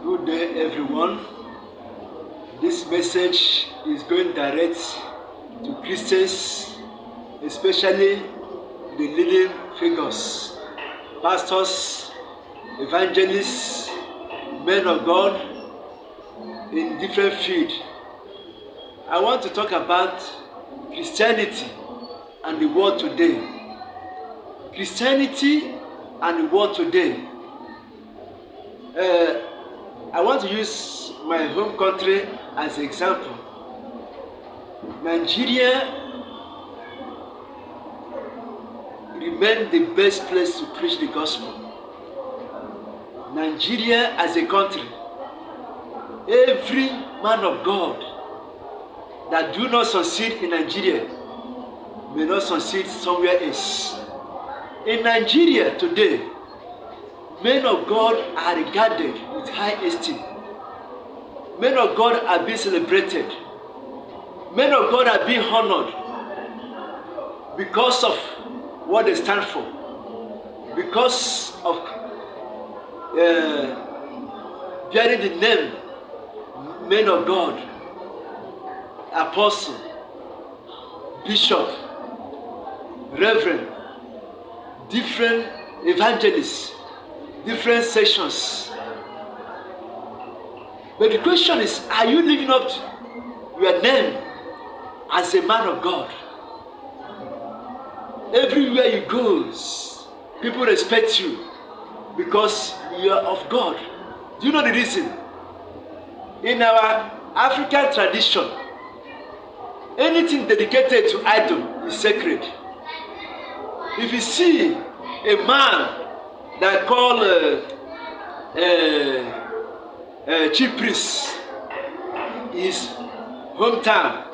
Good day, everyone. This message is going direct to Christians, especially the leading figures, pastors, evangelists, men of God in different fields. I want to talk about Christianity and the world today. Christianity and the world today. I want to use my home country as an example. Nigeria remains the best place to preach the gospel. Nigeria as a country, every man of God that do not succeed in Nigeria may not succeed somewhere else. In Nigeria today, men of God are regarded with high esteem. Men of God are being celebrated. Men of God are being honored because of what they stand for, because of bearing the name men of God, apostle, bishop, reverend, different evangelists, different sections. But the question is, are you living up to your name as a man of God? Everywhere you go, people respect you because you are of God. Do you know the reason? In our African tradition, anything dedicated to idol is sacred. If you see a man that call chief priest, his hometown,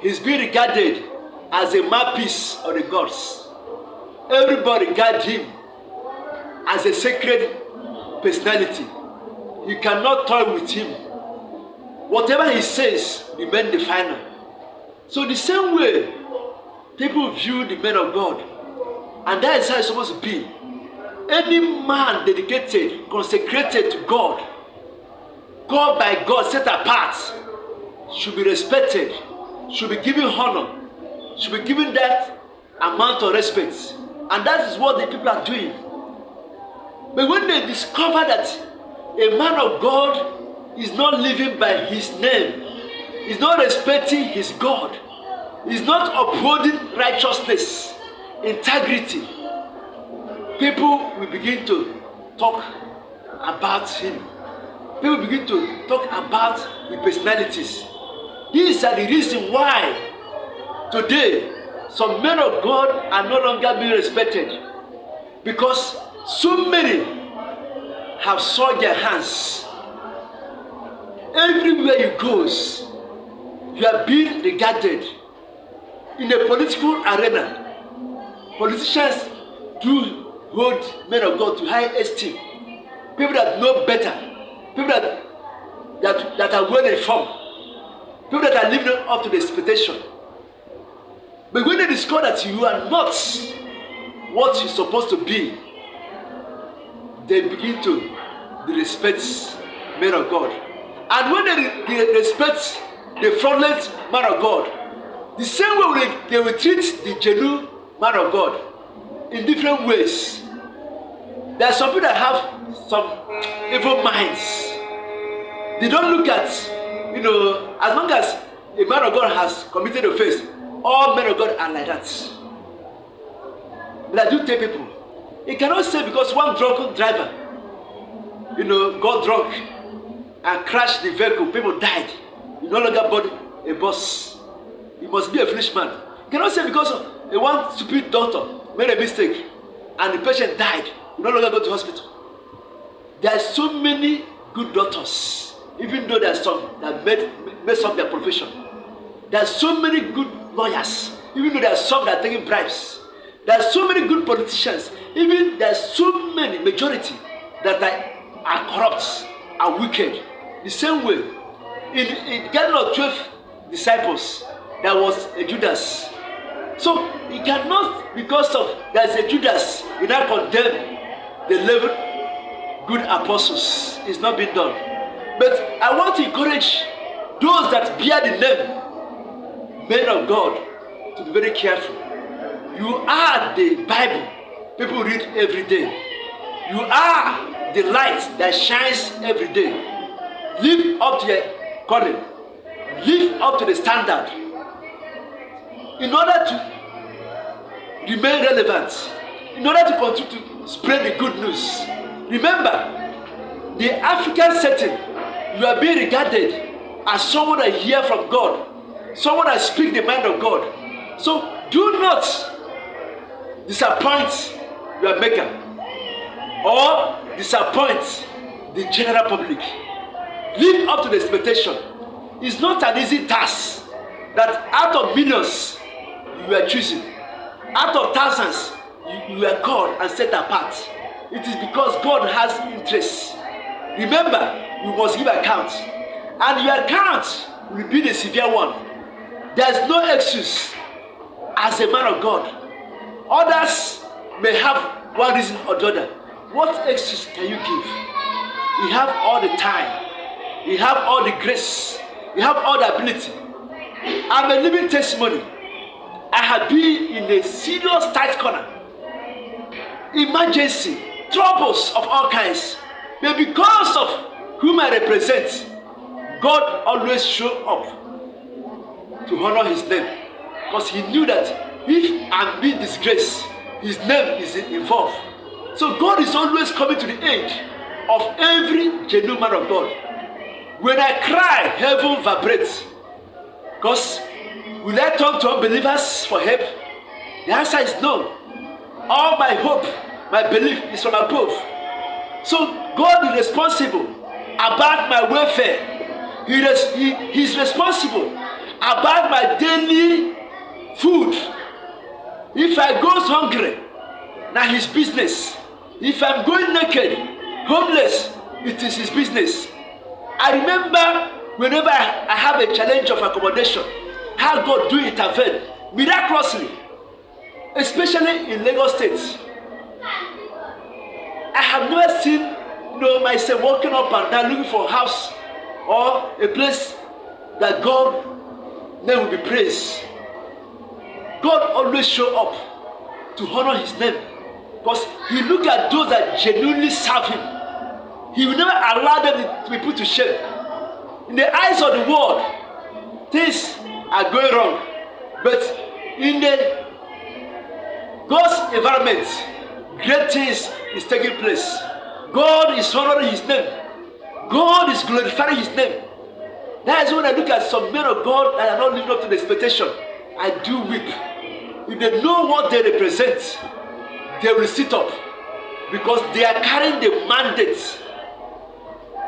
he's being regarded as a mouthpiece of the gods. Everybody regard him as a sacred personality. You cannot toy with him. Whatever he says remains the final. So the same way people view the men of God, and that is how it's supposed to be. Any man dedicated, consecrated to God, called by God, set apart, should be respected, should be given honor, should be given that amount of respect. And that is what the people are doing. But when they discover that a man of God is not living by his name, is not respecting his God, is not upholding righteousness, integrity, people will begin to talk about him. People begin to talk about the personalities. These are the reason why today some men of God are no longer being respected, because so many have soiled their hands. Everywhere you go, you are being regarded. In the political arena, politicians do hold men of God to high esteem. People that know better, people that are well informed, people that are living up to the expectation. But when they discover that you are not what you're supposed to be, they begin to disrespect men of God. And when they respect the fraudulent man of God, the same way they will treat the genuine man of God in different ways. There are some people that have some evil minds. They don't look at, as long as a man of God has committed offense, all men of God are like that. But I do tell people, you cannot say because one drunken driver, got drunk and crashed the vehicle, people died. You no longer bought a bus. You must be a foolish man. You cannot say because one stupid doctor made a mistake and the patient died, you no longer go to hospital. There are so many good doctors, even though there are some that mess up their profession. There are so many good lawyers, even though there are some that are taking bribes. There are so many good politicians, even there are so many majority that are corrupt, are wicked. The same way, in Garden of 12 disciples, there was a Judas. So you cannot, because of there's a Judas, you now condemn the good apostles. It's not been done. But I want to encourage those that bear the name men of God to be very careful. You are the Bible people read every day. You are the light that shines every day. Live up to your calling. Live up to the standard. In order to remain relevant, in order to continue to spread the good news. Remember, the African setting, you are being regarded as someone that hear from God, someone that speak the mind of God. So do not disappoint your maker or disappoint the general public. Live up to the expectation. It's not an easy task that out of millions you are choosing, out of thousands you are called and set apart. It is because God has interest. Remember, you must give account, and your account will be the severe one. There is no excuse as a man of God. Others may have one reason or the other. What excuse can you give? You have all the time, you have all the grace, you have all the ability. I'm a living testimony. I have been in a serious tight corner, emergency, troubles of all kinds. But because of whom I represent, God always show up to honor his name. Because he knew that if I'm being disgraced, his name is involved. So God is always coming to the aid of every genuine man of God. When I cry, heaven vibrates. Because will I turn to unbelievers for help? The answer is no. All my hope, my belief is from above. So God is responsible about my welfare. He is responsible about my daily food. If I go hungry, now his business. If I'm going naked, homeless, it is his business. I remember whenever I have a challenge of accommodation, how God do intervene miraculously, especially in Lagos State. I have never seen myself walking up and down looking for a house or a place that God name will be praised. God always show up to honor his name, because he look at those that genuinely serve him. He will never allow them to be put to shame. In the eyes of the world, things are going wrong, but in the God's environment, great things is taking place. God is honoring his name. God is glorifying his name. That is when I look at some men of God that are not living up to the expectation, I do weep. If they know what they represent, they will sit up, because they are carrying the mandate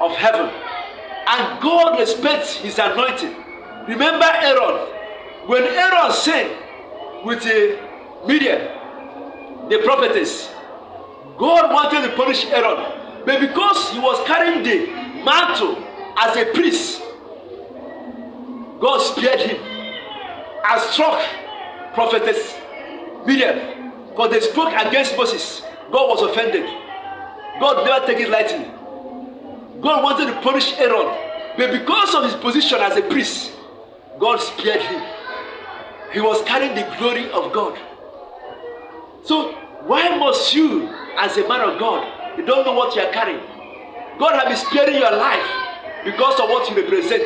of heaven, and God respects his anointing. Remember Aaron, when Aaron sang with Miriam, the prophetess, God wanted to punish Aaron, but because he was carrying the mantle as a priest, God spared him and struck prophetess Miriam, because they spoke against Moses. God was offended. God never take it lightly. God wanted to punish Aaron, but because of his position as a priest, God spared him. He was carrying the glory of God. So why must you, as a man of God, you don't know what you are carrying? God has been sparing your life because of what you represent,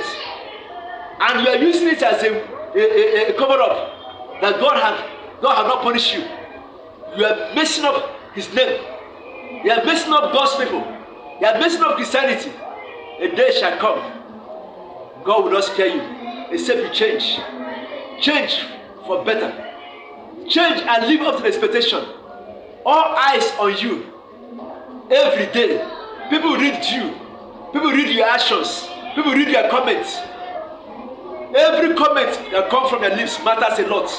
and you are using it as a cover-up that God has not punished you. You are messing up his name. You are messing up God's people. You are messing up Christianity. A day shall come, God will not spare you, except you change. Change for better. Change and live up to the expectation. All eyes on you. Every day, people read you. People read your actions. People read your comments. Every comment that comes from your lips matters a lot.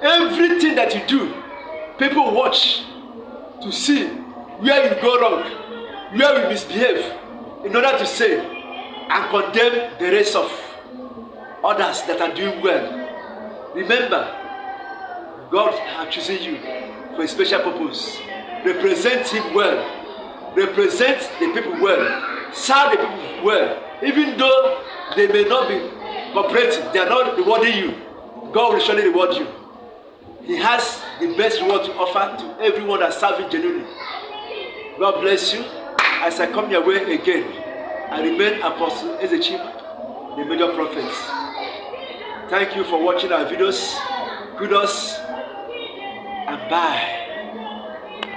Everything that you do, people watch to see where you go wrong, where you misbehave, in order to say and condemn the rest of others that are doing well. Remember, God has chosen you for a special purpose. Represent him well. represent the people well, serve the people well, even though they may not be cooperating, they are not rewarding you, God will surely reward you. He has the best reward to offer to everyone that serves Him genuinely. God bless you. As I come your way again, I remain Apostle Ezechim, the major prophet. Thank you for watching our videos. Kudos and bye.